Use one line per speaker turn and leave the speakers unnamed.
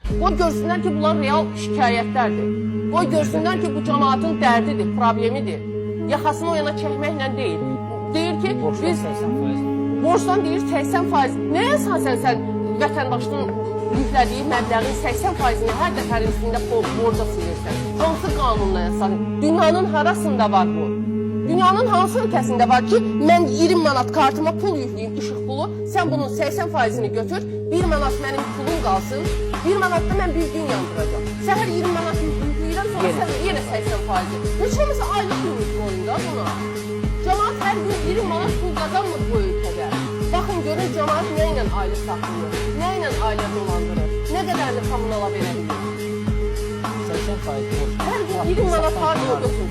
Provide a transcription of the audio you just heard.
Qoy görsünlər ki, bunlar real şikayətlərdir. Qoy görsünlər ki, bu cəmaatın dərdidir, problemidir. Yaxasını o yana çəkməklə deyil. Deyir ki, biz borcdan deyir 80%. Nəyə əsasən sən vətəndaşın yüklədiyi məbləğin 80%-ni hər dəfərin üstündə borca silirsən? Hansı qanunla əsasən? Dünyanın harasında var bu? Dünyanın hansı ölkəsində var ki, mən 20 manat kartıma pul yükləyim, işıq pulu, sən bunun 80%-ni götür, 1 manat mənim pulum qalsın, 1 manatda mən bir gün yandıracam. Səhər 20 manat yükləyirəm, sonra sən yenə 80%. Neçə olmasa aylıq limit qoyun da buna. Cəmaat hər gün 20 manat pul qazanmır bu ölkədə. Baxın, görün cəmaat nə ilə aylıq saxlayır, nə ilə ailə dolandırır, nə qədərini kommunala verə bilir.
80% borç.
Hər gün 20 manat harcı götürsün.